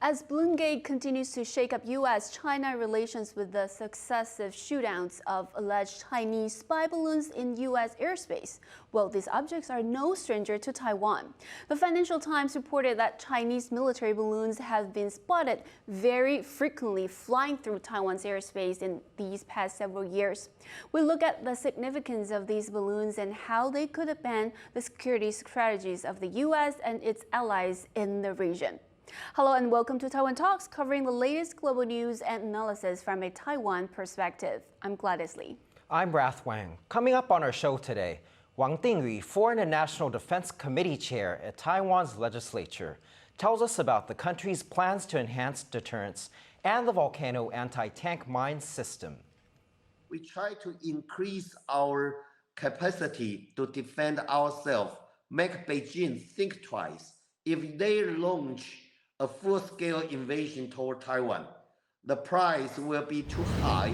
As Balloongate continues to shake up U.S. China relations with the successive shootouts of alleged Chinese spy balloons in U.S. airspace, well, these objects are no stranger to Taiwan. The Financial Times reported that Chinese military balloons have been spotted very frequently flying through Taiwan's airspace in these past several years. We look at the significance of these balloons and how they could upend the security strategies of the U.S. and its allies in the region. Hello and welcome to Taiwan Talks, covering the latest global news and analysis from a Taiwan perspective. I'm Gladys. I'm Rath Wang. Coming up on our show today, Wang Dingyue, Foreign and National Defense Committee Chair at Taiwan's legislature, tells us about the country's plans to enhance deterrence and the volcano anti-tank mine system. We try to increase our capacity to defend ourselves, make Beijing think twice. If they launch a full-scale invasion toward Taiwan, the price will be too high.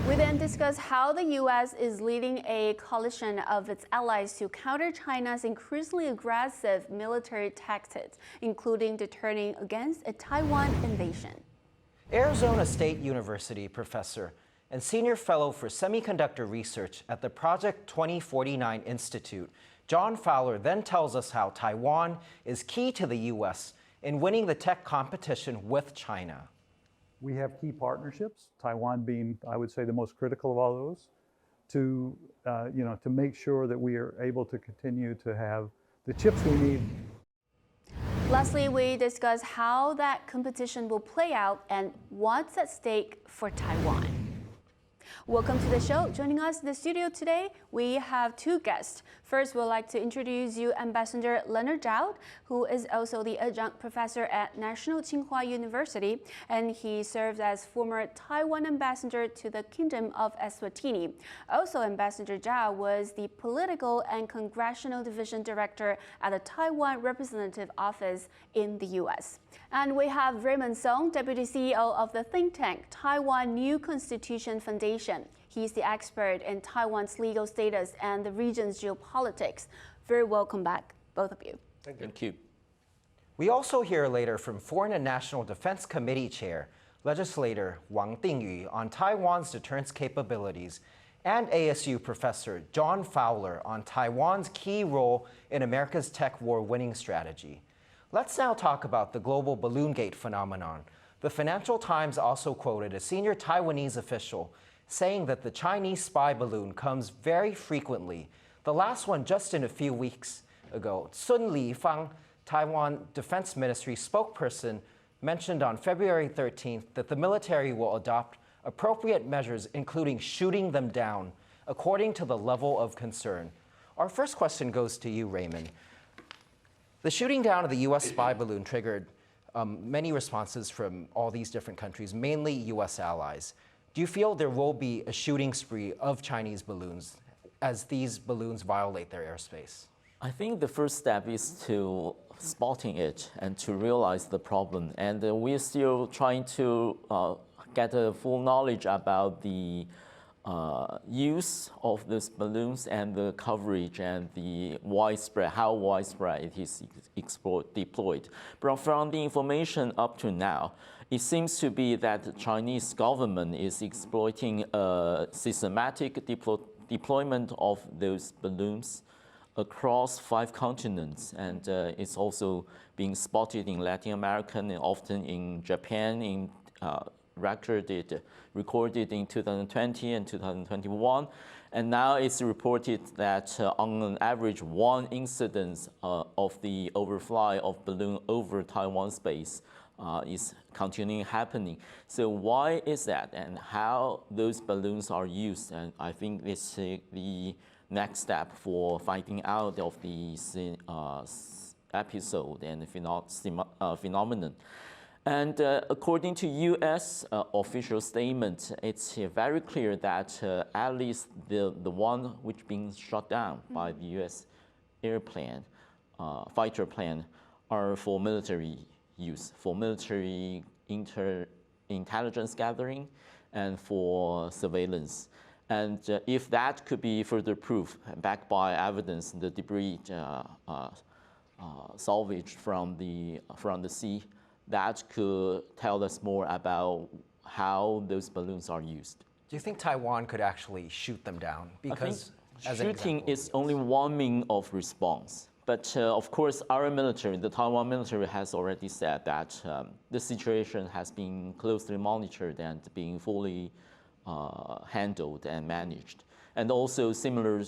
We then discuss how the U.S. is leading a coalition of its allies to counter China's increasingly aggressive military tactics, including deterring against a Taiwan invasion. Arizona State University professor and senior fellow for semiconductor research at the Project 2049 Institute, John Fowler, then tells us how Taiwan is key to the U.S. in winning the tech competition with China. We have key partnerships, Taiwan being, I would say, the most critical of all those, to make sure that we are able to continue to have the chips we need. Lastly, we discuss how that competition will play out and what's at stake for Taiwan. Welcome to the show. Joining us in the studio today, we have two guests. First, we'd like to introduce you Ambassador Leonard Chao, who is also the adjunct professor at National Tsinghua University, and he serves as former Taiwan Ambassador to the Kingdom of Eswatini. Also, Ambassador Chao was the Political and Congressional Division Director at the Taiwan Representative Office in the U.S. And we have Raymond Sung, Deputy CEO of the think tank Taiwan New Constitution Foundation. He's the expert in Taiwan's legal status and the region's geopolitics. Very welcome back, both of you. Thank you. We also hear later from Foreign and National Defense Committee Chair, Legislator Wang Dingyue on Taiwan's deterrence capabilities, and ASU Professor John Fowler on Taiwan's key role in America's tech war winning strategy. Let's now talk about the global Balloongate phenomenon. The Financial Times also quoted a senior Taiwanese official saying that the Chinese spy balloon comes very frequently. The last one just in a few weeks ago. Sun Lifang, Taiwan Defense Ministry spokesperson, mentioned on February 13th that the military will adopt appropriate measures, including shooting them down, according to the level of concern. Our first question goes to you, Raymond. The shooting down of the U.S. spy balloon triggered many responses from all these different countries, mainly U.S. allies. Do you feel there will be a shooting spree of Chinese balloons as these balloons violate their airspace? I think the first step is to spotting it and to realize the problem. And we're still trying to get a full knowledge about the use of these balloons and the coverage and the widespread, how widespread it is deployed. But from the information up to now, it seems to be that the Chinese government is exploiting a systematic deployment of those balloons across 5 continents, and it's also being spotted in Latin America and often in Japan, recorded in 2020 and 2021, and now it's reported that on an average 1 incident of the overfly of balloon over Taiwan space is continuing happening. So why is that, and how those balloons are used? And I think this is the next step for finding out of this episode and phenomenon. And according to U.S. Official statement, it's very clear that at least the one which being shot down by the U.S. airplane, fighter plane, are for military use, for military intelligence gathering and for surveillance. And if that could be further proof, backed by evidence, the debris salvaged from the sea, that could tell us more about how those balloons are used. Do you think Taiwan could actually shoot them down? Because as an shooting example, is only one means of response. But of course, our military, the Taiwan military, has already said that the situation has been closely monitored and being fully handled and managed. And also, similar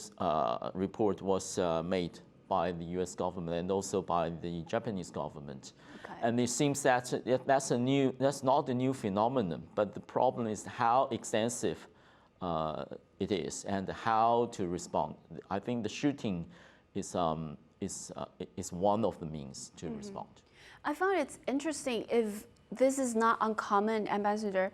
report was made by the U.S. government and also by the Japanese government. Okay. And it seems that that's not a new phenomenon, but the problem is how extensive it is and how to respond. I think the shooting is one of the means to respond. I found it's interesting if this is not uncommon, Ambassador.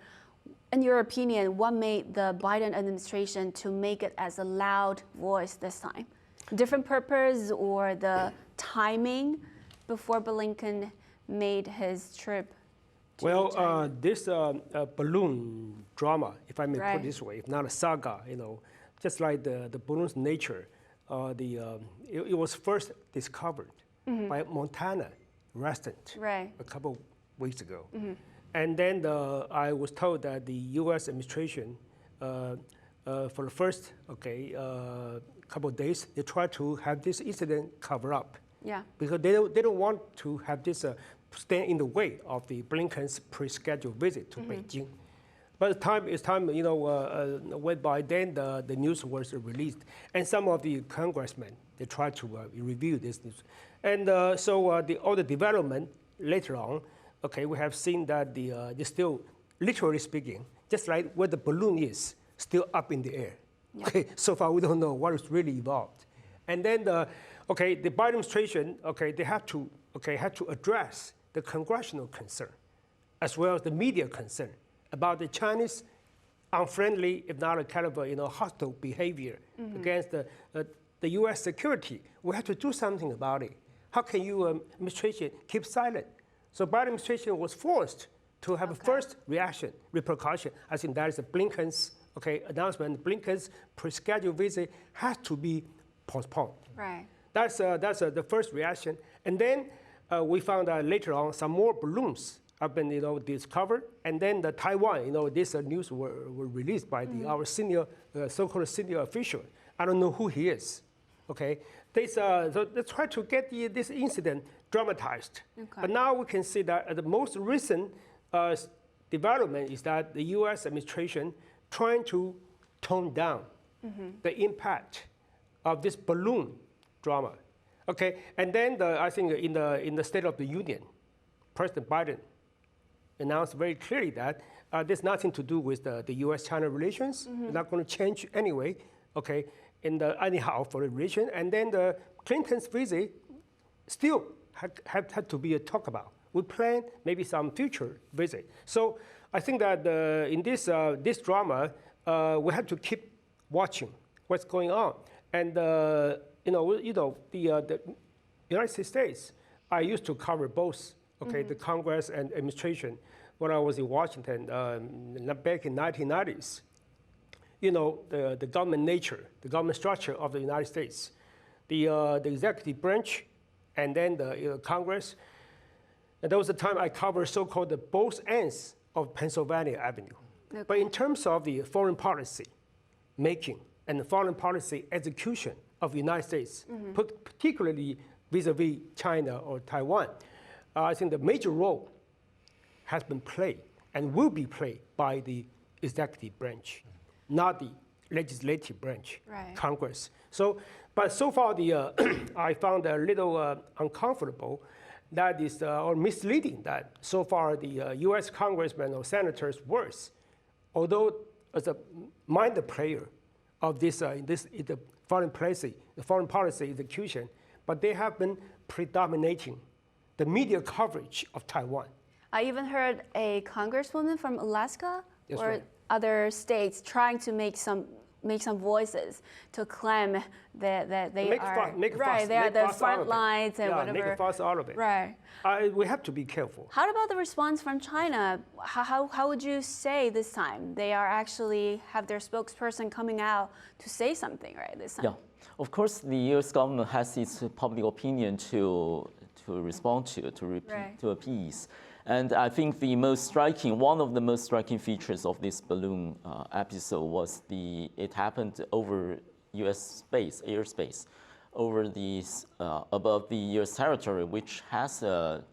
In your opinion, what made the Biden administration to make it as a loud voice this time? Different purpose or the timing before Blinken made his trip to China? This balloon drama, if I may put Right. it this way, if not a saga, just like the balloon's nature, it was first discovered by Montana resident Right. a couple weeks ago. And then I was told that the U.S. administration, for the first couple of days, they tried to have this incident cover up. Yeah. Because they don't want to have this stand in the way of the Blinken's pre-scheduled visit to Beijing. But time went by, then the news was released. And some of the congressmen, they tried to review this news. And all the development later on, we have seen that the still, literally speaking, just like where the balloon is, still up in the air. Yeah. Okay, so far we don't know what is really involved. And then the Biden administration, they had to address the congressional concern, as well as the media concern about the Chinese unfriendly, if not a kind of hostile behavior against the U.S. security. We have to do something about it. How can you administration keep silent? So Biden administration was forced to have a first reaction, repercussion. I think that is Blinken's announcement. Blinken's pre-scheduled visit has to be postponed. Right. That's the first reaction. And then we found out later on some more balloons have been discovered. And then the Taiwan, this news were released by our senior, so-called senior official. I don't know who he is. Okay, so they try to get this incident dramatized. Okay. But now we can see that the most recent development is that the U.S. administration trying to tone down the impact of this balloon drama. Okay, and then I think in the State of the Union, President Biden announced very clearly that there's nothing to do with the U.S. China relations. It's not going to change anyway. Okay, anyhow for the region. And then the Clinton's visit still had to be a talk about. We plan maybe some future visit. So I think that in this drama, we have to keep watching what's going on. And the United States, I used to cover both, the Congress and administration when I was in Washington back in 1990s. The government nature, the government structure of the United States, the executive branch, and then the Congress. And that was the time I covered so-called the both ends of Pennsylvania Avenue. Okay. But in terms of the foreign policy making and the foreign policy execution of the United States, particularly vis-a-vis China or Taiwan, I think the major role has been played and will be played by the executive branch, not the legislative branch, right. Congress. But so far, I found a little uncomfortable that is, or misleading that so far the U.S. congressmen or senators' words, although as a minor player of the foreign policy execution, but they have been predominating the media coverage of Taiwan. I even heard a congresswoman from Alaska That's or right. other states trying to make some voices to claim that they are right. They are the front lines and whatever. Make a fuss out of it. Right. We have to be careful. How about the response from China? How would you say this time they are actually have their spokesperson coming out to say something right this time? Yeah, of course the U.S. government has its public opinion to to respond to repeat, Right. to appease. And I think one of the most striking features of this balloon episode was it happened over U.S. airspace, over above the U.S. territory, which has a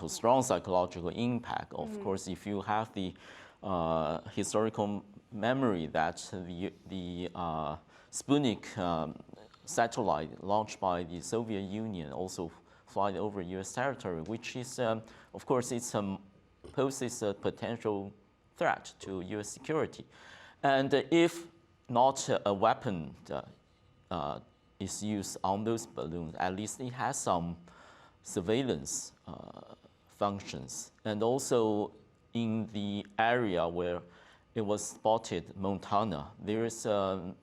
strong psychological impact. Of course, if you have the historical memory that the Sputnik satellite launched by the Soviet Union also fly over U.S. territory, which is, of course, it poses a potential threat to U.S. security. And if not a weapon is used on those balloons, at least it has some surveillance functions. And also in the area where it was spotted, Montana, there is a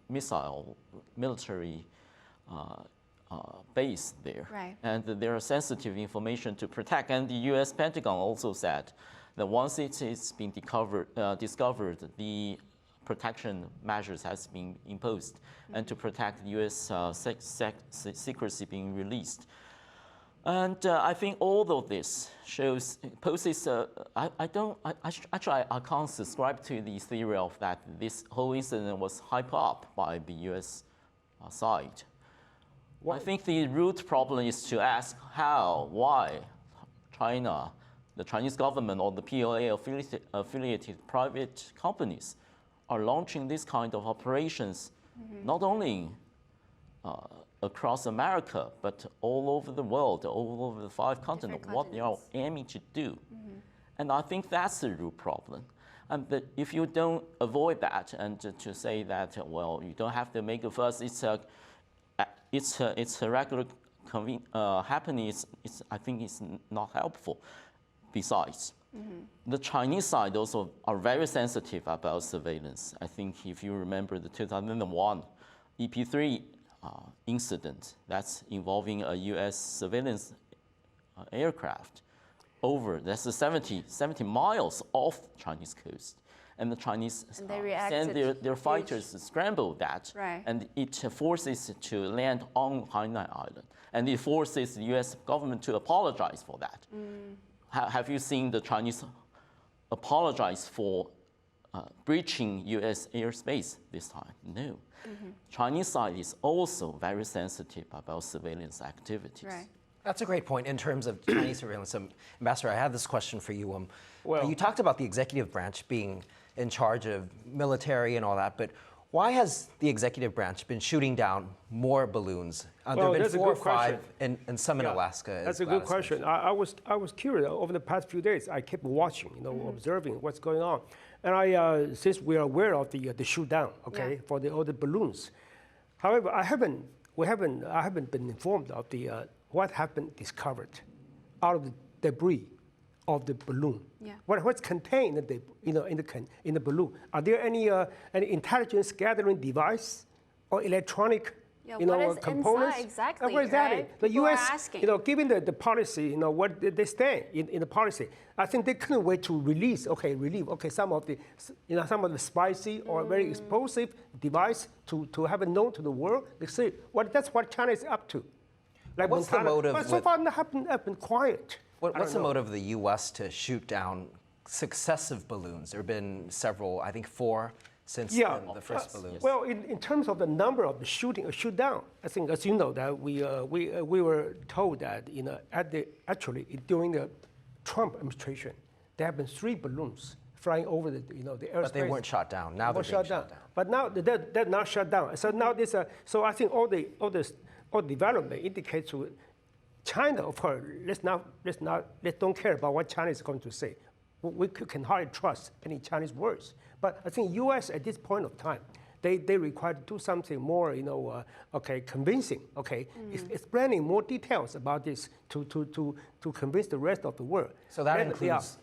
military base there. Right. And there are sensitive information to protect. And the U.S. Pentagon also said that once it's been discovered, the protection measures has been imposed, and to protect U.S. secrecy being released. And I think all of this poses. I can't subscribe to the theory of that this whole incident was hyped up by the U.S. side. I think the root problem is to ask why China, the Chinese government, or the PLA affiliated private companies are launching this kind of operations, not only across America, but all over the world, all over the 5 continents, what they are aiming to do. And I think that's the root problem. And if you don't avoid that and to say that, well, you don't have to make a fuss, it's a regular happening, I think it's not helpful. Besides, the Chinese side also are very sensitive about surveillance. I think if you remember the 2001 EP3 incident that's involving a U.S. surveillance aircraft that's 70 miles off Chinese coast. And the Chinese send their fighters to scramble that, Right. and it forces it to land on Hainan Island. And it forces the U.S. government to apologize for that. Have you seen the Chinese apologize for breaching U.S. airspace this time? No. Chinese side is also very sensitive about surveillance activities. Right. That's a great point in terms of Chinese surveillance. Ambassador, I have this question for you. Well- You talked about the executive branch being in charge of military and all that, but why has the executive branch been shooting down more balloons? There Well, have been that's a 4 or good 5 question. and some in Yeah, Alaska. as That's a good Gladys question. mentioned. I was curious over the past few days. I kept watching, observing what's going on, and since we are aware of the shoot down, okay, Yeah. for all the balloons. However, I haven't been informed of what happened discovered out of the debris of the balloon. Yeah. What's contained in the balloon? Are there any intelligence gathering device or electronic Yeah, what is components? inside exactly, Well, exactly. right? The People are U.S. asking. Given the policy, what they stand in the policy, I think they couldn't wait to relieve, some of the spicy or very explosive device to have it known to the world. They say, that's what China is up to. Like What's the motive But so with- far, it happened quiet. What's the motive of the U.S. to shoot down successive balloons? There have been several, I think 4 since the first balloon. Well, in terms of the number of the shoot down, I think, as you know, that we were told that actually during the Trump administration, there have been 3 balloons flying over the airspace. But they weren't shot down. Now they're being shot down. But now they're not shut down. So now so I think all development indicates to China, of course, let's don't care about what China is going to say. We can hardly trust any Chinese words. But I think U.S. at this point of time, they require to do something more, convincing, explaining more details about this to convince the rest of the world. So that includes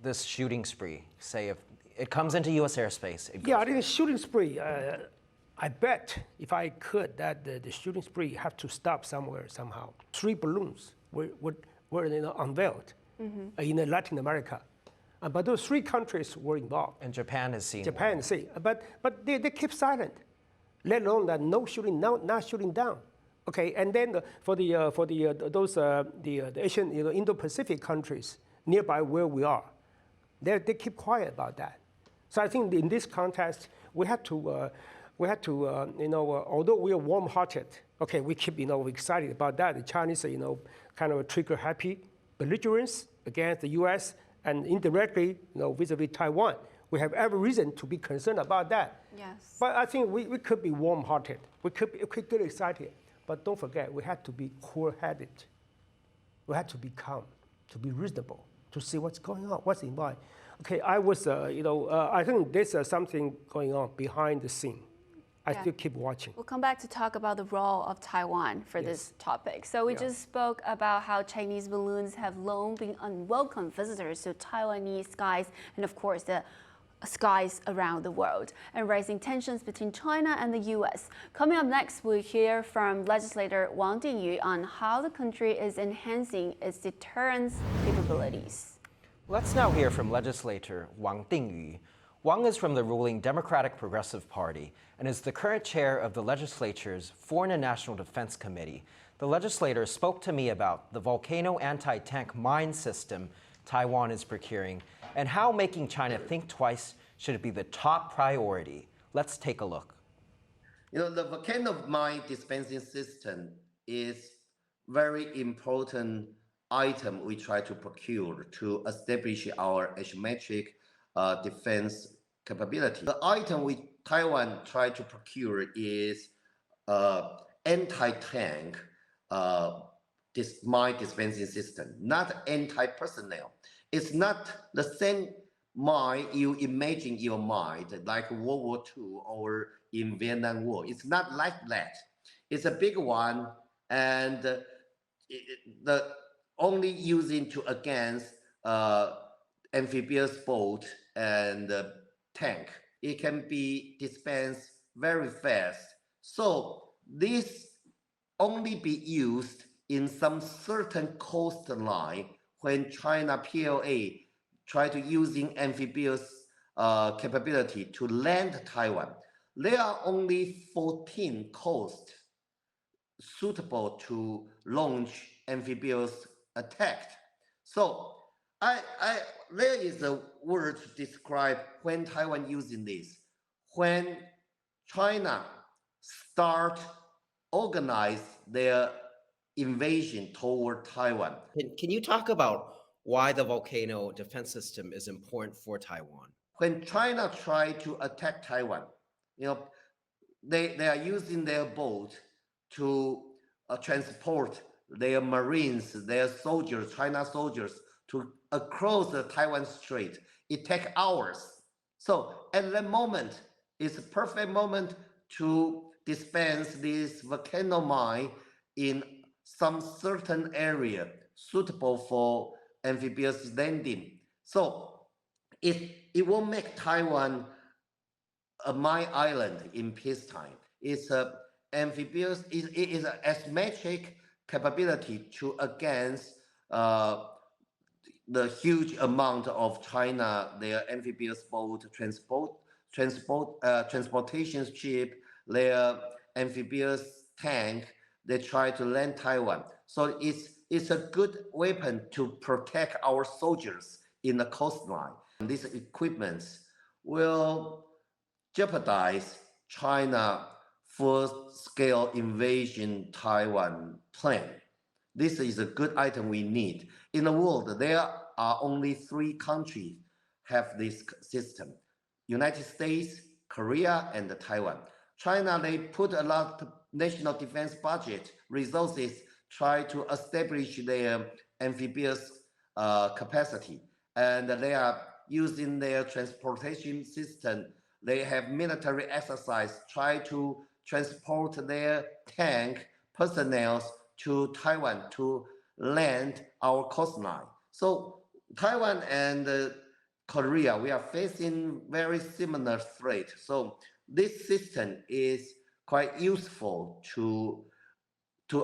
this shooting spree. Say if it comes into U.S. airspace. It goes Yeah, I think shooting spree. I bet if I could that the shooting spree have to stop somewhere somehow. 3 balloons were unveiled in Latin America. But those 3 countries were involved. And Japan has seen. Japan, but they keep silent, let alone that not shooting down. Okay, and then the Asian, Indo-Pacific countries nearby where we are, they keep quiet about that. So I think in this context, we had to, although we are warm-hearted, okay, we keep, excited about that. The Chinese, kind of trigger-happy belligerence against the U.S. and indirectly, vis-a-vis Taiwan. We have every reason to be concerned about that. Yes. But I think we could be warm-hearted. We could get excited. But don't forget, we had to be cool-headed. We had to be calm, to be reasonable, to see what's going on, what's involved. Okay, I think there's something going on behind the scene. I still keep watching. We'll come back to talk about the role of Taiwan for this topic. So we just spoke about how Chinese balloons have long been unwelcome visitors to Taiwanese skies and, of course, the skies around the world, and rising tensions between China and the U.S. Coming up next, we'll hear from legislator Wang on how the country is enhancing its deterrence capabilities. Let's now hear from legislator Wang Dingyu. Wang is from the ruling Democratic Progressive Party and is the current chair of the legislature's Foreign and National Defense Committee. The legislator spoke to me about the volcano anti-tank mine system Taiwan is procuring and how making China think twice should be the top priority. Let's take a look. The volcano mine dispensing system is very important item we try to procure to establish our asymmetric defense capability. The item Taiwan try to procure is anti-tank mine dispensing system, not anti-personnel. It's not the same mine you imagine in your mind, like World War II or in Vietnam War. It's not like that. It's a big one, and the only using to against amphibious boat and tank. It can be dispensed very fast. So this only be used in some certain coastline when China PLA try to using amphibious capability to land Taiwan. There are only 14 coasts suitable to launch amphibious attack. So there is a word to describe when Taiwan using this. When China start organize their invasion toward Taiwan. Can you talk about why the volcano defense system is important for Taiwan? When China try to attack Taiwan, they are using their boat to transport their Marines, their soldiers, China soldiers, to across the Taiwan Strait. It takes hours. So at that moment, it's a perfect moment to dispense this volcano mine in some certain area suitable for amphibious landing. So it won't make Taiwan a mine island in peacetime. It's a amphibious, it is an asymmetric capability to against the huge amount of China, their amphibious boat transportation ship, their amphibious tank, they try to land Taiwan. So it's a good weapon to protect our soldiers in the coastline. And these equipments will jeopardize China full-scale invasion Taiwan plan. This is a good item we need. In the world, there are only 3 countries have this system: United States, Korea, and Taiwan. China, they put a lot of national defense budget resources, try to establish their amphibious capacity, and they are using their transportation system. They have military exercise, try to transport their tank personnel to Taiwan to land our coastline. So Taiwan and Korea, we are facing very similar threat. So this system is quite useful to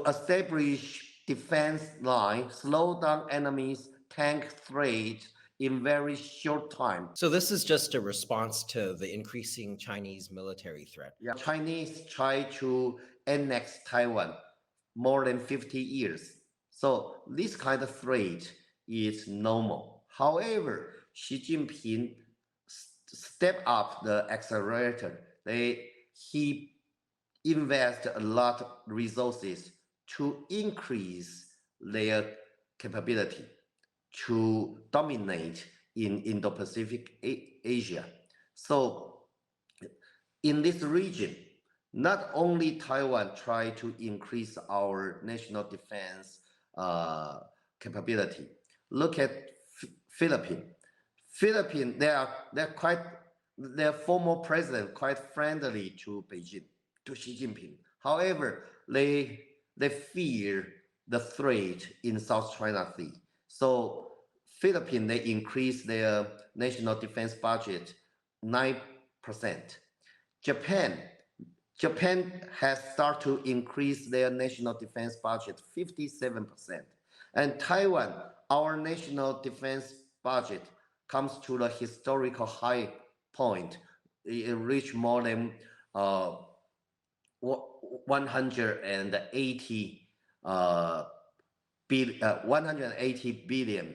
establish defense line, slow down enemies' tank threat in very short time. So this is just a response to the increasing Chinese military threat. Yeah, Chinese try to annex Taiwan more than 50 years. So this kind of threat is normal. However, Xi Jinping stepped up the accelerator. He invest a lot of resources to increase their capability to dominate in Indo-Pacific Asia. So in this region, not only Taiwan try to increase our national defense capability. Look at Philippines. Philippines, their former president quite friendly to Beijing, to Xi Jinping. However, they fear the threat in South China Sea. So Philippines, they increase their national defense budget 9%. Japan has started to increase their national defense budget 57%. And Taiwan, our national defense budget comes to the historical high point. It reached more than 180 billion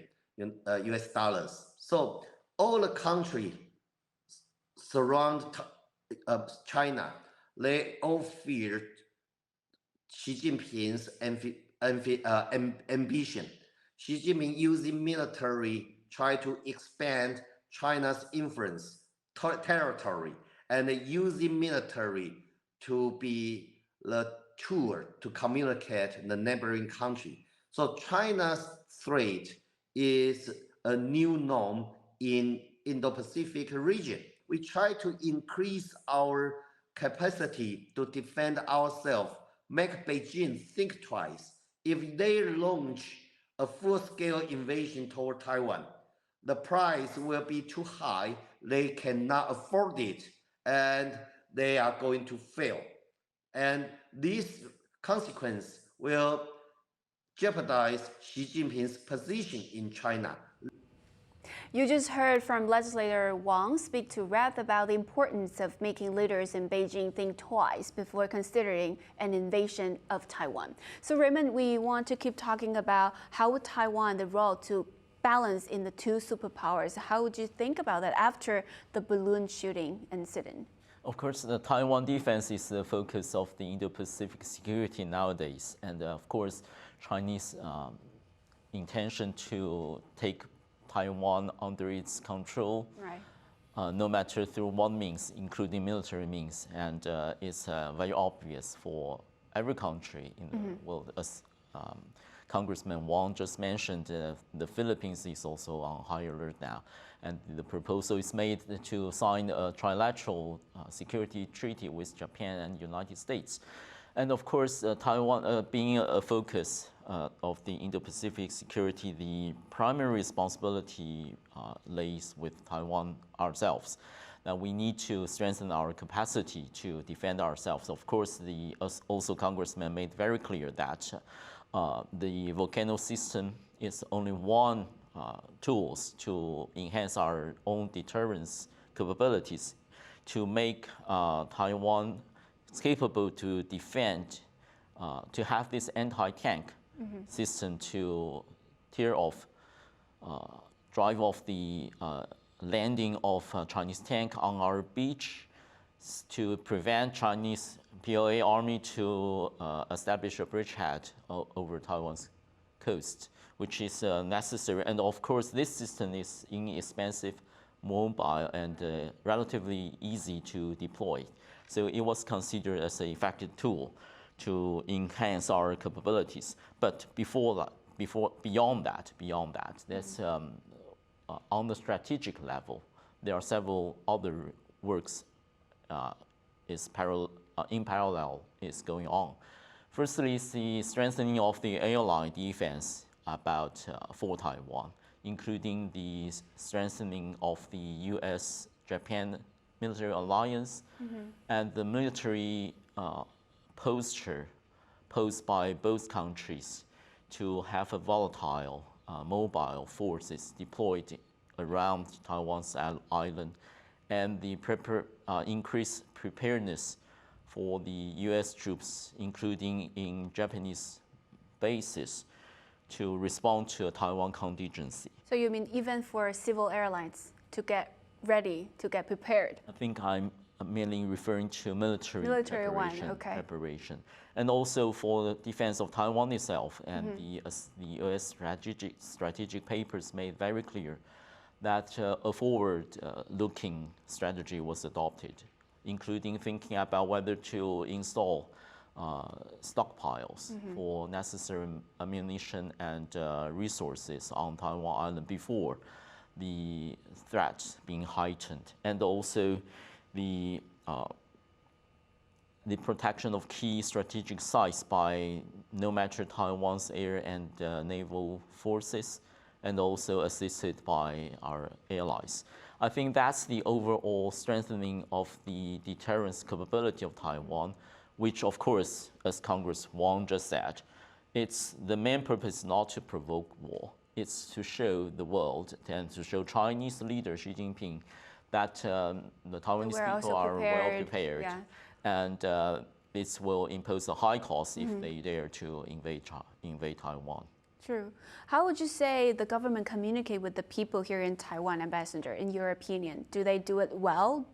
US dollars. So all the countries surround China, they all fear Xi Jinping's ambition. Xi Jinping using military try to expand China's influence territory and using military to be the tool to communicate the neighboring country. So China's threat is a new norm in Indo-Pacific region. We try to increase our capacity to defend ourselves, make Beijing think twice. If they launch a full-scale invasion toward Taiwan, the price will be too high, they cannot afford it, and they are going to fail. And this consequence will jeopardize Xi Jinping's position in China. You just heard from legislator Wang speak to Rath about the importance of making leaders in Beijing think twice before considering an invasion of Taiwan. So Raymond, we want to keep talking about how would Taiwan, the role to balance in the two superpowers. How would you think about that after the balloon shooting incident? Of course, the Taiwan defense is the focus of the Indo-Pacific security nowadays. And of course, Chinese intention to take Taiwan under its control, right. No matter through what means, including military means. And it's very obvious for every country in the world. As Congressman Wang just mentioned, the Philippines is also on high alert now. And the proposal is made to sign a trilateral security treaty with Japan and United States. And of course, Taiwan being a focus of the Indo-Pacific security, the primary responsibility lays with Taiwan ourselves. Now we need to strengthen our capacity to defend ourselves. Of course, also Congressman made very clear that the volcano system is only one tools to enhance our own deterrence capabilities, to make Taiwan capable to defend, to have this anti-tank system to tear off, drive off the landing of Chinese tank on our beach, to prevent Chinese PLA army to establish a bridgehead over Taiwan's coast, which is necessary. And of course, this system is inexpensive, mobile, and relatively easy to deploy. So it was considered as an effective tool to enhance our capabilities. But beyond that, there's on the strategic level, there are several other works in parallel is going on. Firstly, is the strengthening of the airline defense for Taiwan, including the strengthening of the U.S.-Japan military alliance and the military posture posed by both countries to have a volatile, mobile forces deployed around Taiwan's island, and the increased preparedness for the U.S. troops, including in Japanese bases, to respond to a Taiwan contingency. So you mean even for civil airlines to get ready, to get prepared? I think I'm mainly referring to military preparation. And also for the defense of Taiwan itself. And the U.S. strategic papers made very clear that a forward-looking strategy was adopted, including thinking about whether to install stockpiles for necessary ammunition and resources on Taiwan Island before the threat being heightened, and also the protection of key strategic sites by no matter Taiwan's air and naval forces, and also assisted by our allies. I think that's the overall strengthening of the deterrence capability of Taiwan, which of course, as Congress Wang just said, it's the main purpose not to provoke war. It's to show the world and to show Chinese leader Xi Jinping that the Taiwanese people are well prepared, and it will impose a high cost if they dare to invade Taiwan. True. How would you say the government communicate with the people here in Taiwan, Ambassador, in your opinion? Do they do it well?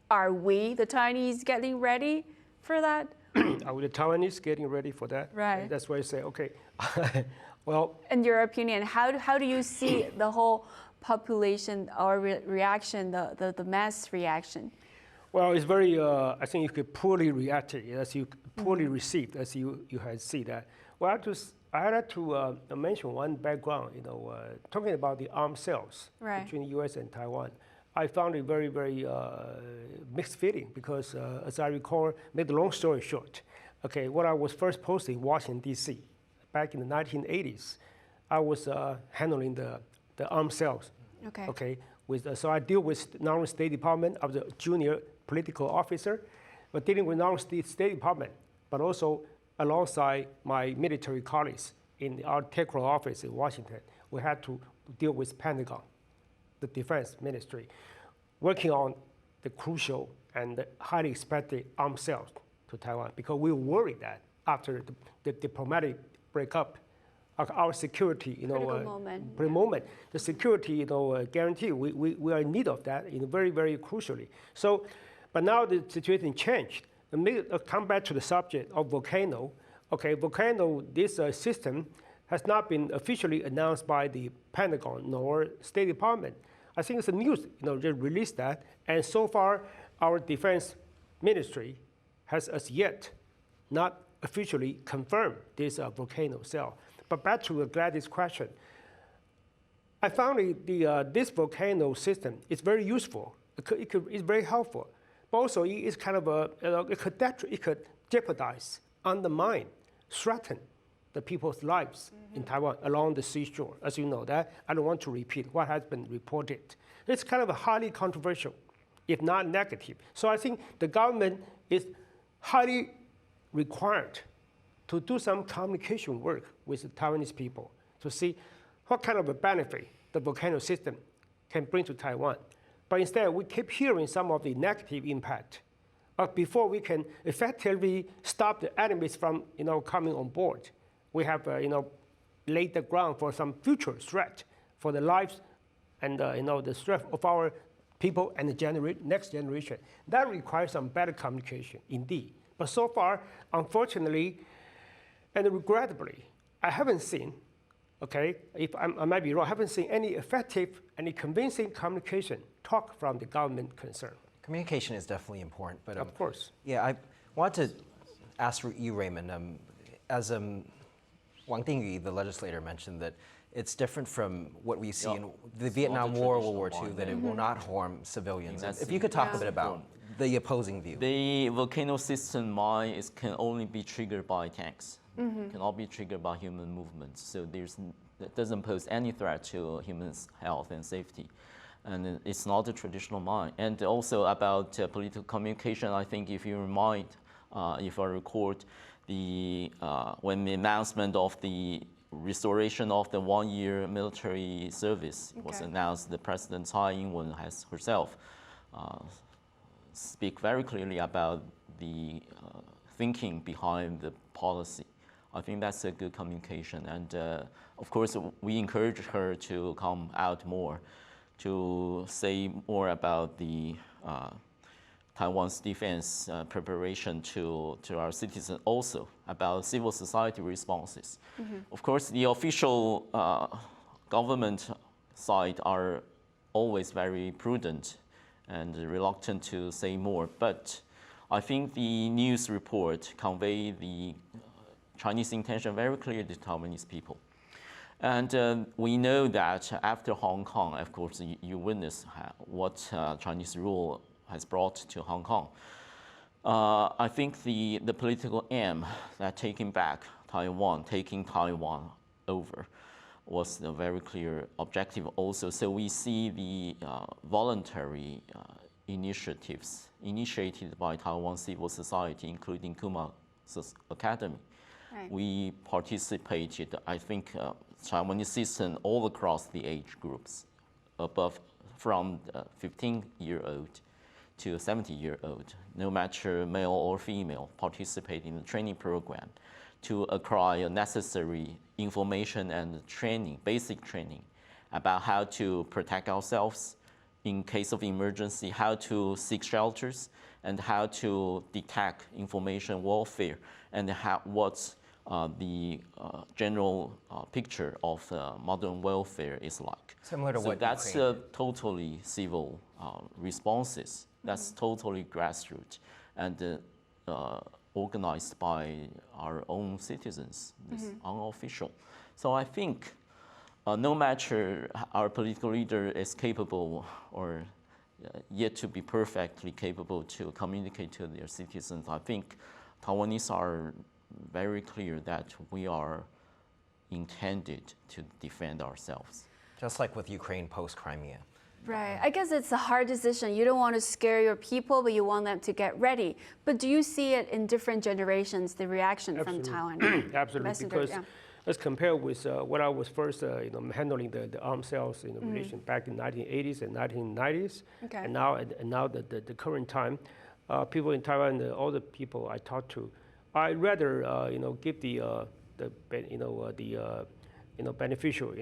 Are we, the Chinese, getting ready for that? Are the Taiwanese getting ready for that? Right. And that's why I say, okay, well. In your opinion, how do you see the whole population or reaction, the mass reaction? Well, it's very, I think you could poorly reacted, as you poorly received, as you had seen that. Well, I had to mention one background, talking about the arms sales between the U.S. and Taiwan. I found it very, very mixed feeling because, as I recall, make the long story short, okay, when I was first posted in Washington, D.C., back in the 1980s, I was handling the arms sales. Okay. So I deal with not only State Department, I was a junior political officer, but dealing with not only State Department, but also alongside my military colleagues in our technical office in Washington. We had to deal with Pentagon, the Defense Ministry, working on the crucial and highly expected arms sales to Taiwan, because we were worried that after the diplomatic breakup, our security, moment, the security, guarantee, we are in need of that, very, very crucially. So, but now the situation changed. Come back to the subject of volcano. Okay, volcano, this system has not been officially announced by the Pentagon nor State Department. I think it's the news, they released that, and so far our Defense Ministry has as yet not officially confirmed this volcano cell. But back to Gladys' question, I found this volcano system is very useful. It's very helpful. But also, it's kind of it could jeopardize, undermine, threaten the people's lives in Taiwan along the seashore. As you know that, I don't want to repeat what has been reported. It's kind of a highly controversial, if not negative. So I think the government is highly required to do some communication work with the Taiwanese people to see what kind of a benefit the volcano system can bring to Taiwan. But instead, we keep hearing some of the negative impact. But before we can effectively stop the enemies from, coming on board, we have, laid the ground for some future threat for the lives and, the threat of our people and the next generation. That requires some better communication, indeed. But so far, unfortunately, and regrettably, I haven't seen, if I might be wrong, I haven't seen any effective, any convincing communication talk from the government concerned. Communication is definitely important, but of course. Yeah, I want to ask you, Raymond, as Wang Dingyu, the legislator, mentioned that it's different from what we see in the Vietnam War, World War II, that it will not harm civilians. If you could talk a bit about the opposing view. The volcano system mine can only be triggered by tanks. Cannot be triggered by human movements. So it doesn't pose any threat to humans' health and safety. And it's not a traditional mine. And also about political communication, I think if you remind, if I record, when the announcement of the restoration of the one-year military service was announced, the President Tsai Ing-wen has herself speak very clearly about the thinking behind the policy. I think that's a good communication. And of course, we encourage her to come out more, to say more about the Taiwan's defense preparation to our citizens, also about civil society responses. Of course, the official government side are always very prudent and reluctant to say more, but I think the news report convey the Chinese intention very clearly to Taiwanese people. And we know that after Hong Kong, of course, you witness what Chinese rule has brought to Hong Kong. I think the political aim that taking back Taiwan, taking Taiwan over, was a very clear objective also. So we see the voluntary initiatives initiated by Taiwan civil society, including Kuma's Academy. Right. We participated, I think, Taiwanese citizens all across the age groups, above from 15-year-old to 70-year-old, no matter male or female, participate in the training program to acquire necessary information and training, basic training, about how to protect ourselves in case of emergency, how to seek shelters, and how to detect information warfare, and what's the general picture of modern warfare is like. Similar to so what that's Ukraine totally civil responses. That's totally grassroots and organized by our own citizens, this unofficial. So I think no matter our political leader is capable or yet to be perfectly capable to communicate to their citizens, I think Taiwanese are very clear that we are intended to defend ourselves. Just like with Ukraine post-Crimea. Right. I guess it's a hard decision. You don't want to scare your people, but you want them to get ready. But do you see it in different generations, the reaction Absolutely. from Taiwan? Absolutely, Messenger, because yeah. let's compare with what I was first handling the arms sales relation back in 1980s and 1990s, Okay. and now the current time. People in Taiwan, all the people I talk to, I rather give the beneficial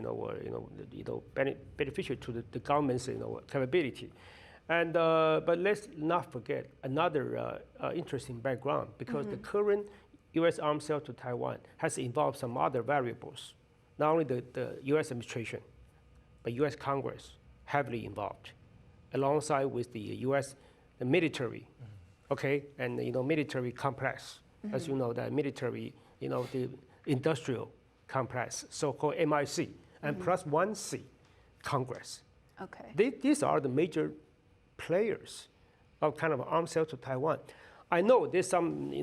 beneficial to the government's capability, and but let's not forget another interesting background, because the current U.S. arms sale to Taiwan has involved some other variables, not only the U.S. administration, but U.S. Congress heavily involved, alongside with the U.S. military, okay, and military complex, as you know, that military, the industrial complex, so-called MIC, and plus 1C, Congress. Okay. These are the major players of kind of arms sale to Taiwan. I know there's some,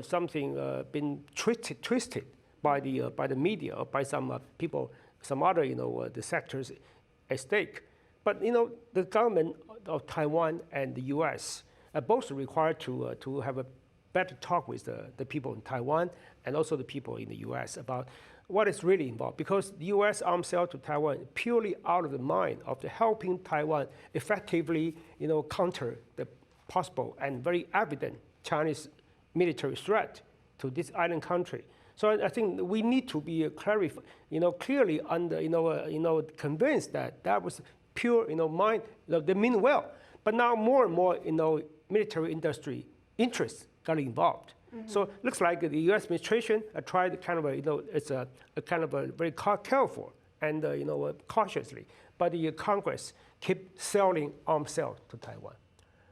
something been twisted by the media or by some people, some other, the sectors at stake. But the government of Taiwan and the U.S. are both required to have a better talk with the people in Taiwan and also the people in the U.S. about what is really involved, because the U.S. arms sale to Taiwan purely out of the mind of the helping Taiwan effectively, counter the possible and very evident Chinese military threat to this island country. So I think we need to be clearly convinced that that was pure, mind. They mean well, but now more and more, military industry interests got involved. So it looks like the U.S. administration tried kind of it's a kind of a very careful and cautiously, but the Congress keep selling arms sale to Taiwan.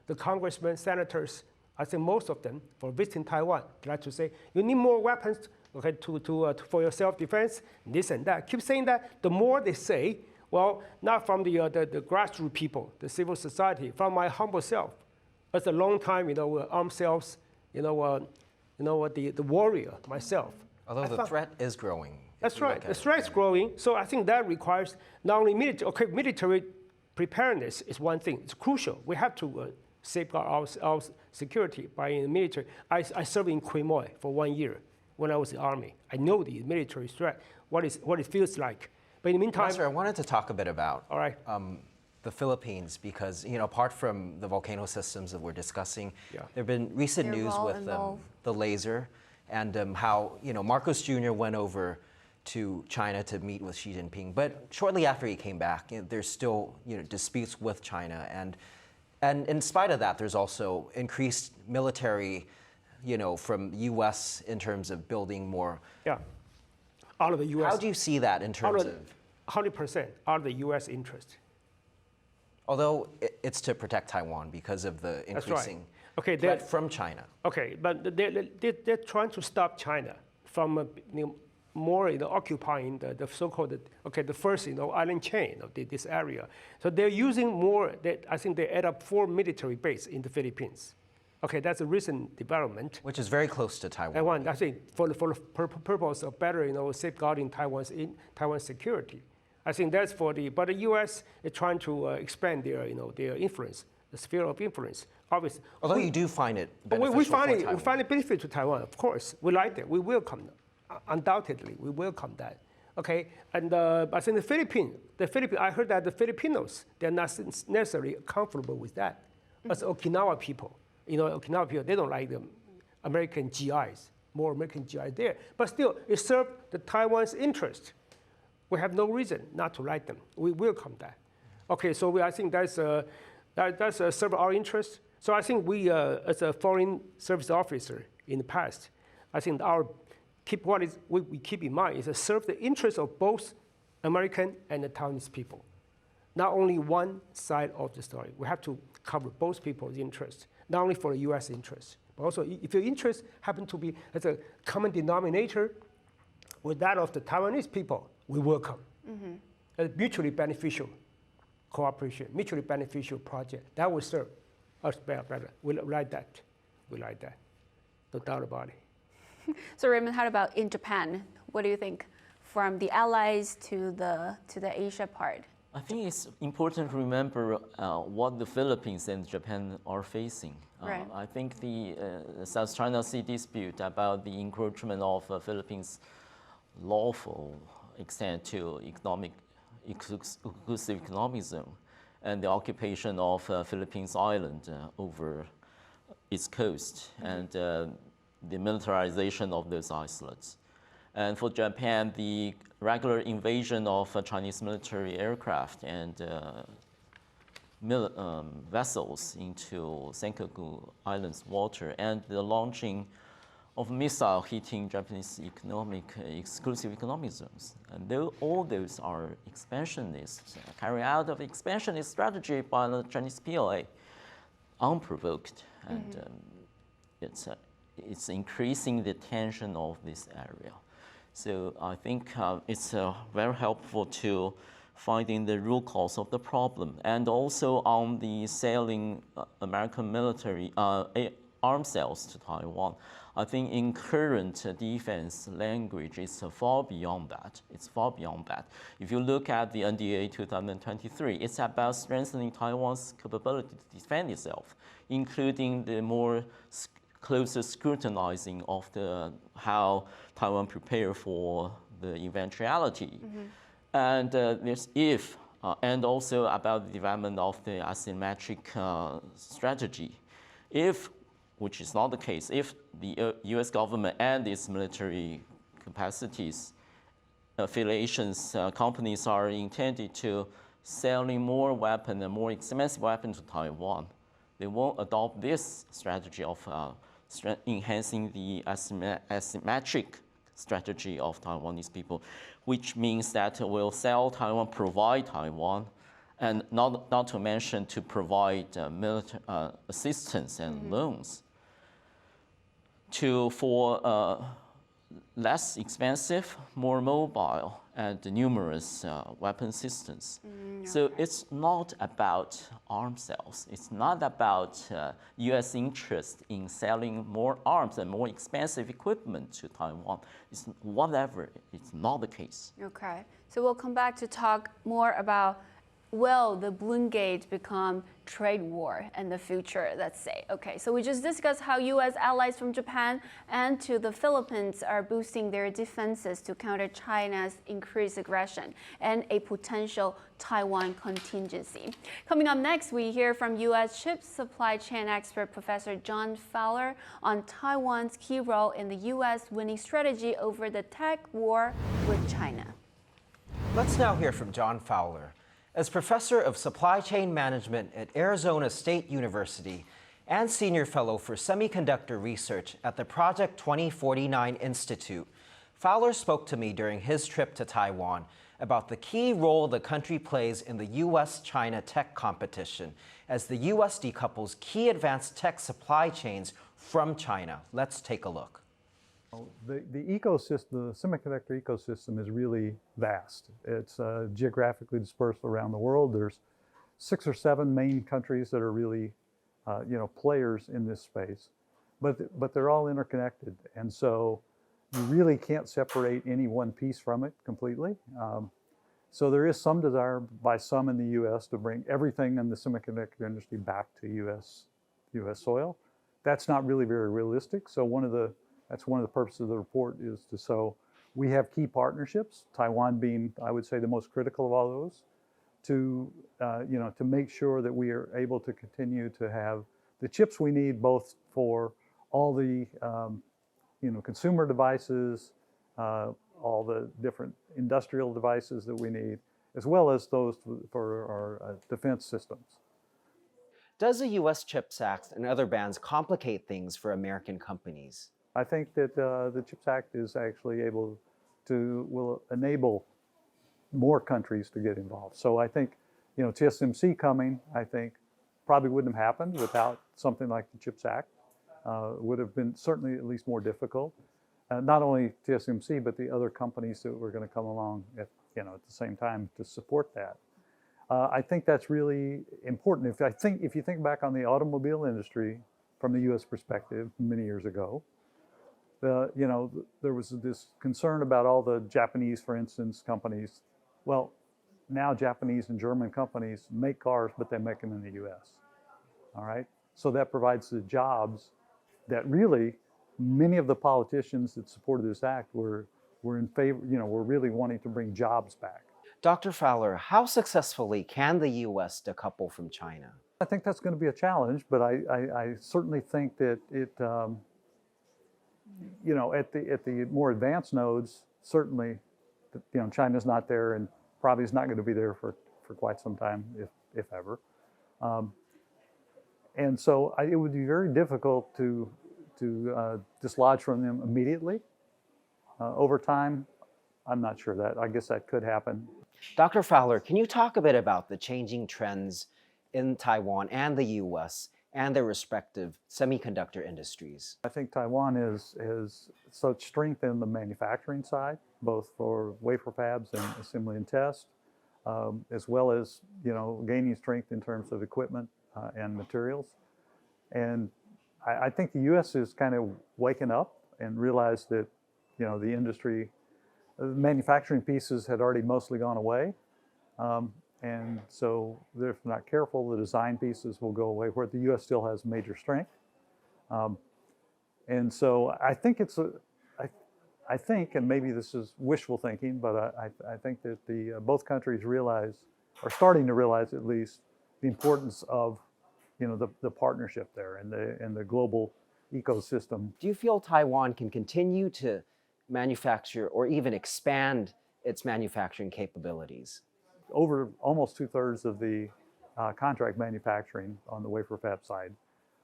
The congressmen, senators, I think most of them, for visiting Taiwan, they like to say, you need more weapons, okay, for your self-defense, this and that. Keep saying that. The more they say, well, not from the grassroots people, the civil society, from my humble self, as a long time, arms sales, the warrior myself. Although the threat is growing. That's right. The threat is growing. So I think that requires not only military. Okay, military preparedness is one thing. It's crucial. We have to safeguard our security by in the military. I served in Quemoy for 1 year when I was in the army. I know the military threat, what it feels like. But in the meantime, Master, I wanted to talk a bit about. All right. the Philippines, because apart from the volcano systems that we're discussing, Yeah. there have been recent They're news all with involved. the laser and how Marcos Jr. went over to China to meet with Xi Jinping, but shortly after he came back, there's still disputes with China, and in spite of that, there's also increased military, from the U.S. in terms of building more. Yeah. Out of the U.S. How do you see that in terms of? 100% out of the U.S. interest. Although it's to protect Taiwan because of the That's increasing right. Okay, threat from China. Okay, but they're trying to stop China from more occupying the so-called the first island chain of this area. So they're using more. I think they add up 4 military bases in the Philippines. Okay, that's a recent development. Which is very close to Taiwan. Taiwan, I think, for the purpose of better safeguarding Taiwan's security. I think that's but the U.S. is trying to expand their influence, the sphere of influence. Obviously, Although you do find it beneficial we for find Taiwan. it benefit to Taiwan. Of course, we like that. We welcome them. Undoubtedly, we welcome that. Okay, and I think the Philippines. I heard that the Filipinos, they're not necessarily comfortable with that. As Okinawa people, Okinawa people, they don't like the American GIs, more American GIs there. But still, it served the Taiwan's interest. We have no reason not to like them. We welcome that. Okay, so I think that's serve our interest. So I think we, as a foreign service officer in the past, I think we keep in mind is to serve the interests of both American and the Taiwanese people. Not only one side of the story. We have to cover both people's interests, not only for the U.S. interest, but also if your interests happen to be as a common denominator with that of the Taiwanese people, we welcome. A mutually beneficial cooperation, mutually beneficial project. That will serve us better. We like that. We like that. No doubt about it. So Raymond, how about in Japan? What do you think, from the allies to the Asia part? I think it's important to remember what the Philippines and Japan are facing. Right. I think the South China Sea dispute about the encroachment of Philippines' lawful extent to exclusive economic zone and the occupation of Philippines Island over its coast and the militarization of those islands. And for Japan, the regular invasion of Chinese military aircraft and vessels into Senkaku Island's water and the launching of missile hitting Japanese exclusive economic zones. And all those are expansionists, carry out of expansionist strategy by the Chinese PLA, unprovoked. And it's increasing the tension of this area. So I think it's very helpful to finding the root cause of the problem. And also on the selling American military arms sales to Taiwan, I think in current defense language, it's far beyond that. It's far beyond that. If you look at the NDA 2023, it's about strengthening Taiwan's capability to defend itself, including the more closer scrutinizing of how Taiwan prepare for the eventuality. And there's and also about the development of the asymmetric strategy. Which is not the case, if the U.S. government and its military capacities, affiliations, companies are intended to selling more weapons and more expensive weapons to Taiwan, they won't adopt this strategy of enhancing the asymmetric strategy of Taiwanese people, which means that we'll sell Taiwan, provide Taiwan, and not to mention to provide military assistance and loans for less expensive, more mobile, and numerous weapon systems. So it's not about arms sales. It's not about U.S. interest in selling more arms and more expensive equipment to Taiwan. It's whatever. It's not the case. Okay, so we'll come back to talk more about will the Balloongate become trade war in the future, let's say? Okay, so we just discussed how U.S. allies from Japan and to the Philippines are boosting their defenses to counter China's increased aggression and a potential Taiwan contingency. Coming up next, we hear from U.S. chip supply chain expert Professor John Fowler on Taiwan's key role in the U.S. winning strategy over the tech war with China. Let's now hear from John Fowler. As Professor of Supply Chain Management at Arizona State University and Senior Fellow for Semiconductor Research at the Project 2049 Institute, Fowler spoke to me during his trip to Taiwan about the key role the country plays in the U.S. China tech competition as the U.S. decouples key advanced tech supply chains from China. Let's take a look. The ecosystem, the semiconductor ecosystem is really vast. It's geographically dispersed around the world. There's 6 or 7 main countries that are really, players in this space, but they're all interconnected. And so you really can't separate any one piece from it completely. So there is some desire by some in the U.S. to bring everything in the semiconductor industry back to U.S. soil. That's not really very realistic. So that's one of the purposes of the report is so we have key partnerships, Taiwan being, I would say, the most critical of all those, to make sure that we are able to continue to have the chips we need both for all the consumer devices, all the different industrial devices that we need, as well as those for our defense systems. Does the U.S. CHIPS Act and other bans complicate things for American companies? I think that the CHIPS Act is actually will enable more countries to get involved. So I think, TSMC coming, I think, probably wouldn't have happened without something like the CHIPS Act. Would have been certainly at least more difficult. Not only TSMC, but the other companies that were going to come along at the same time to support that. I think that's really important. If you think back on the automobile industry from the U.S. perspective many years ago, there was this concern about all the Japanese, for instance, companies. Well, now Japanese and German companies make cars, but they make them in the U.S. All right, so that provides the jobs that really many of the politicians that supported this act were in favor. Were really wanting to bring jobs back. Dr. Fowler, how successfully can the U.S. decouple from China? I think that's going to be a challenge, but I certainly think that it. At the more advanced nodes, certainly, China's not there and probably is not going to be there for quite some time, if ever. And so it would be very difficult to dislodge from them immediately. Over time, I'm not sure that. I guess that could happen. Dr. Fowler, can you talk a bit about the changing trends in Taiwan and the U.S. and their respective semiconductor industries? I think Taiwan has such strength in the manufacturing side, both for wafer fabs and assembly and test, as well as gaining strength in terms of equipment and materials. And I think the U.S. is kind of waking up and realized that the industry, the manufacturing pieces had already mostly gone away. And so if not careful, the design pieces will go away, where the U.S. still has major strength. And so I think I think, and maybe this is wishful thinking, but I think that both countries are starting to realize at least, the importance of the partnership there and the global ecosystem. Do you feel Taiwan can continue to manufacture or even expand its manufacturing capabilities? Over almost 2/3 of the contract manufacturing on the wafer fab side.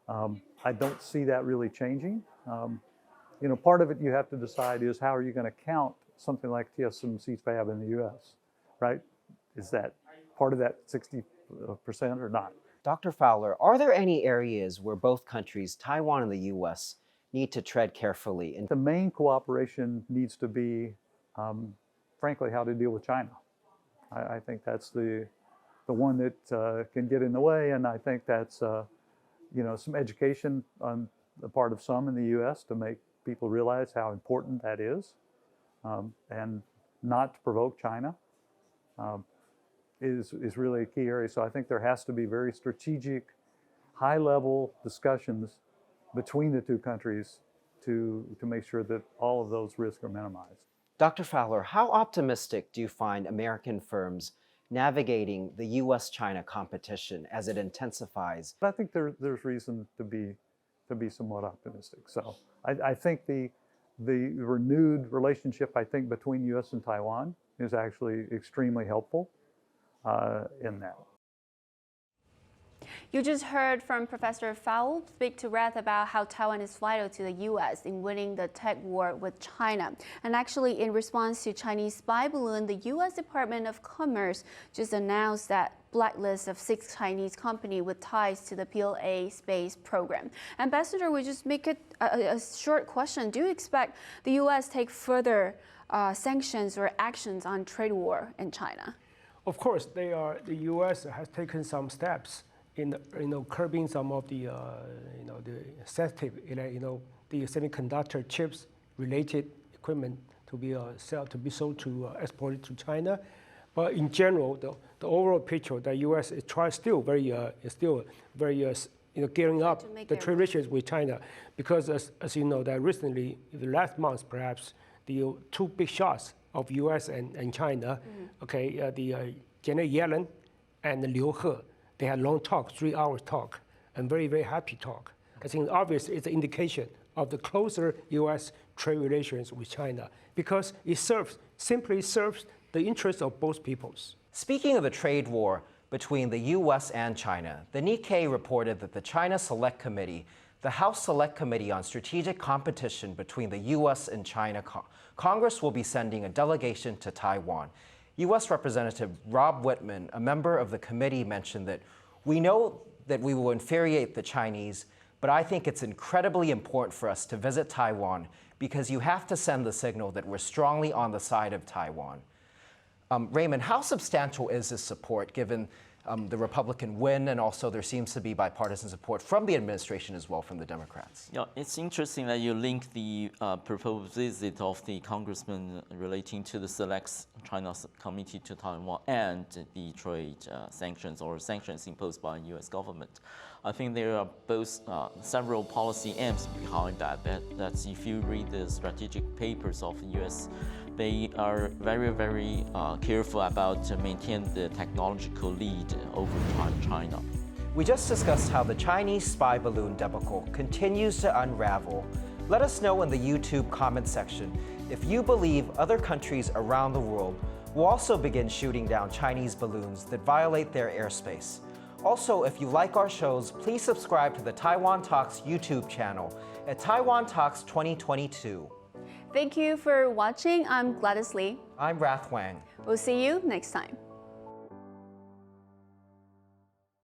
I don't see that really changing. Part of it you have to decide is how are you going to count something like TSMC's fab in the U.S., right? Is that part of that 60% or not? Dr. Fowler, are there any areas where both countries, Taiwan and the U.S., need to tread carefully? The main cooperation needs to be, frankly, how to deal with China. I think that's the one that can get in the way, and I think that's some education on the part of some in the U.S. to make people realize how important that is, and not to provoke China. is really a key area. So I think there has to be very strategic, high-level discussions between the two countries to make sure that all of those risks are minimized. Dr. Fowler, how optimistic do you find American firms navigating the U.S. China competition as it intensifies? But I think there's reason to be somewhat optimistic. So I think the renewed relationship, I think, between U.S. and Taiwan is actually extremely helpful in that. You just heard from Professor Fowler speak to Rath about how Taiwan is vital to the U.S. in winning the tech war with China. And actually, in response to Chinese spy balloon, the U.S. Department of Commerce just announced that blacklist of 6 Chinese companies with ties to the PLA space program. Ambassador, we just make it a short question. Do you expect the U.S. take further sanctions or actions on trade war in China? Of course, the U.S. has taken some steps in curbing some of the the sensitive the semiconductor chips related equipment to be sold to exported to China. But in general, the overall picture, the U.S. is still very gearing up the trade relations with China, because as you know, that recently, the last month perhaps, the 2 big shots of U.S. and China, the Janet Yellen and Liu He, they had long talk, 3-hour talk, and very, very happy talk. I think obviously it's an indication of the closer U.S. trade relations with China, because it simply serves the interests of both peoples. Speaking of the trade war between the U.S. and China, the Nikkei reported that the China Select Committee, the House Select Committee on Strategic Competition between the U.S. and China, Congress will be sending a delegation to Taiwan. U.S. Representative Rob Whitman, a member of the committee, mentioned that we know that we will infuriate the Chinese, but I think it's incredibly important for us to visit Taiwan because you have to send the signal that we're strongly on the side of Taiwan. Raymond, how substantial is this support given the Republican win, and also there seems to be bipartisan support from the administration as well from the Democrats? Yeah, it's interesting that you link the proposed visit of the congressman relating to the Select China Committee to Taiwan and the trade sanctions or sanctions imposed by the U.S. government. I think there are both several policy aims behind that. That's if you read the strategic papers of the U.S., they are very, very careful about maintaining the technological lead over China. We just discussed how the Chinese spy balloon debacle continues to unravel. Let us know in the YouTube comment section if you believe other countries around the world will also begin shooting down Chinese balloons that violate their airspace. Also, if you like our shows, please subscribe to the Taiwan Talks YouTube channel at Taiwan Talks 2022. Thank you for watching. I'm Gladys Lee. I'm Rath Wang. We'll see you next time.